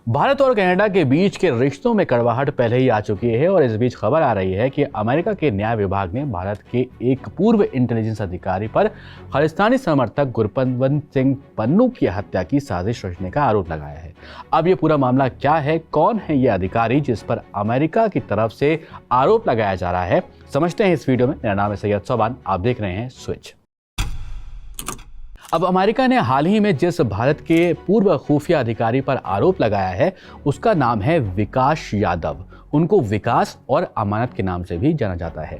भारत और कनाडा के बीच के रिश्तों में कड़वाहट पहले ही आ चुकी है और इस बीच खबर आ रही है कि अमेरिका के न्याय विभाग ने भारत के एक पूर्व इंटेलिजेंस अधिकारी पर खालिस्तानी समर्थक गुरपतवंत सिंह पन्नू की हत्या की साजिश रचने का आरोप लगाया है। अब ये पूरा मामला क्या है, कौन है ये अधिकारी जिस पर अमेरिका की तरफ से आरोप लगाया जा रहा है, समझते हैं इस वीडियो में। मेरा नाम है सैयद सोबान, आप देख रहे हैं स्विच। अब अमेरिका ने हाल ही में जिस भारत के पूर्व खुफिया अधिकारी पर आरोप लगाया है उसका नाम है विकास यादव। उनको विकास और अमानत के नाम से भी जाना जाता है।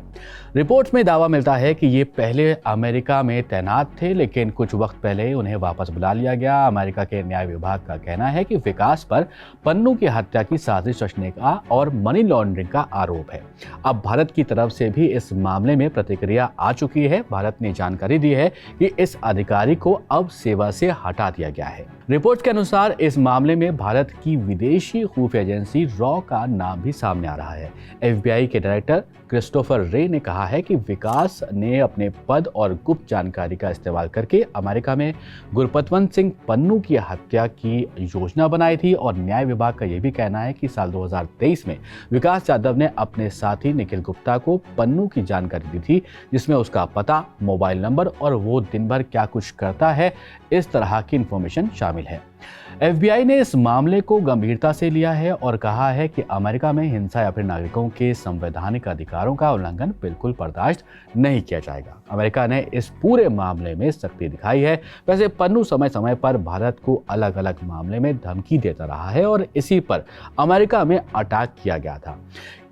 रिपोर्ट्स में दावा मिलता है कि ये पहले अमेरिका में तैनात थे, लेकिन कुछ वक्त पहले उन्हें वापस बुला लिया गया। अमेरिका के न्याय विभाग का कहना है कि विकास पर पन्नू की हत्या की साजिश रचने का और मनी लॉन्ड्रिंग का आरोप है। अब भारत की तरफ से भी इस मामले में प्रतिक्रिया आ चुकी है। भारत ने जानकारी दी है कि इस अधिकारी को अब सेवा से हटा दिया गया है। रिपोर्ट के अनुसार इस मामले में भारत की विदेशी खुफिया एजेंसी रॉ का नाम भी सामने आ रहा है। FBI के डायरेक्टर क्रिस्टोफर रे ने कहा है कि विकास ने अपने पद और गुप्त जानकारी का इस्तेमाल करके अमेरिका में गुरपतवंत सिंह पन्नू की हत्या की योजना बनाई थी। और न्याय विभाग का यह भी कहना है कि साल 2023 में विकास यादव ने अपने साथी निखिल गुप्ता को पन्नू की जानकारी दी थी, जिसमें उसका पता, मोबाइल नंबर और वो दिन भर क्या कुछ करता है, इस तरह की इंफॉर्मेशन शामिल है। FBI ने इस मामले को गंभीरता से लिया है और कहा है कि अमेरिका में हिंसा या फिर नागरिकों के संवैधानिक अधिकारों का उल्लंघन बिल्कुल बर्दाश्त नहीं किया जाएगा। अमेरिका ने इस पूरे मामले में सख्ती दिखाई है। वैसे पन्नू समय समय पर भारत को अलग अलग मामले में धमकी देता रहा है और इसी पर अमेरिका में अटैक किया गया था।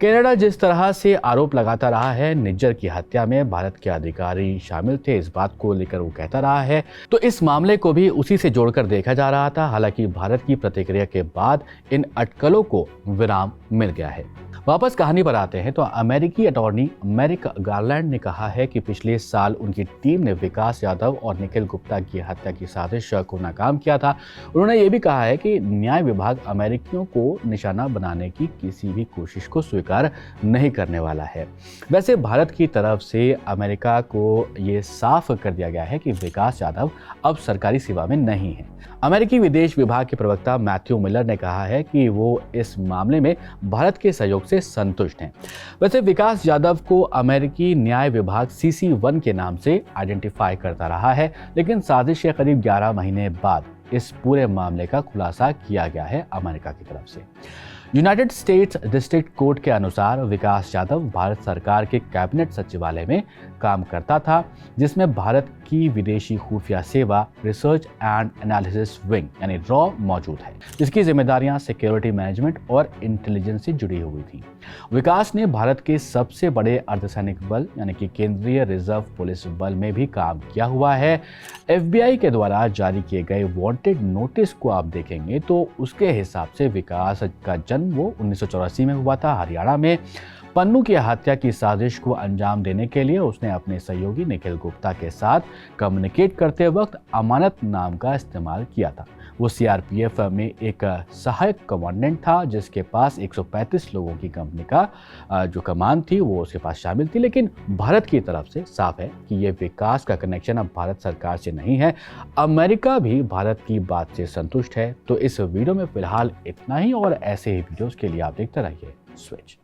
कनाडा जिस तरह से आरोप लगाता रहा है निज्जर की हत्या में भारत के अधिकारी शामिल थे, इस बात को लेकर वो कहता रहा है, तो इस मामले को भी उसी से जोड़कर देखा जा रहा था। हालांकि भारत की प्रतिक्रिया के बाद इन अटकलों को विराम मिल गया है। वापस कहानी पर आते हैं तो अमेरिकी अटॉर्नी मैरिक गारलैंड ने कहा है कि पिछले साल उनकी टीम ने विकास यादव और निखिल गुप्ता की हत्या की साजिश को नाकाम किया था। उन्होंने ये भी कहा है कि न्याय विभाग अमेरिकियों को निशाना बनाने की किसी भी कोशिश को स्वीकार नहीं करने वाला है। वैसे भारत की तरफ से अमेरिका को ये साफ कर दिया गया है कि विकास यादव अब सरकारी सेवा में नहीं है। अमेरिकी विदेश विभाग के प्रवक्ता मैथ्यू मिलर ने कहा है कि वो इस मामले में भारत के सहयोग से संतुष्ट हैं। वैसे विकास यादव को अमेरिकी न्याय विभाग CC1 के नाम से आइडेंटिफाई करता रहा है, लेकिन साजिश के करीब 11 महीने बाद इस पूरे मामले का खुलासा किया गया है अमेरिका की तरफ से। यूनाइटेड स्टेट्स डिस्ट्रिक्ट कोर्ट के अनुसार विकास यादव भारत सरकार के कैबिनेट सचिवालय में काम करता था, जिसमें भारत की विदेशी खुफिया सेवा रिसर्च एंड एनालिसिस विंग यानी रॉ मौजूद है, जिसकी जिम्मेदारियां सिक्योरिटी मैनेजमेंट और इंटेलिजेंस से जुड़ी हुई थी। विकास ने भारत के सबसे बड़े अर्धसैनिक बल यानी कि केंद्रीय रिजर्व पुलिस बल में भी काम किया हुआ है। FBI के द्वारा जारी किए गए वांटेड नोटिस को आप देखेंगे तो उसके हिसाब से विकास का जन्म वो 1984 में हुआ था हरियाणा में। पन्नू की हत्या की साजिश को अंजाम देने के लिए उसने अपने सहयोगी निखिल गुप्ता के साथ कम्युनिकेट करते वक्त अमानत नाम का इस्तेमाल किया था। वो CRPF में एक सहायक कमांडेंट था, जिसके पास 135 लोगों की कंपनी का जो कमान थी वो उसके पास शामिल थी। लेकिन भारत की तरफ से साफ है कि ये विकास का कनेक्शन अब भारत सरकार से नहीं है। अमेरिका भी भारत की बात से संतुष्ट है। तो इस वीडियो में फिलहाल इतना ही और ऐसे ही वीडियोस के लिए आप देखते रहिए स्विच।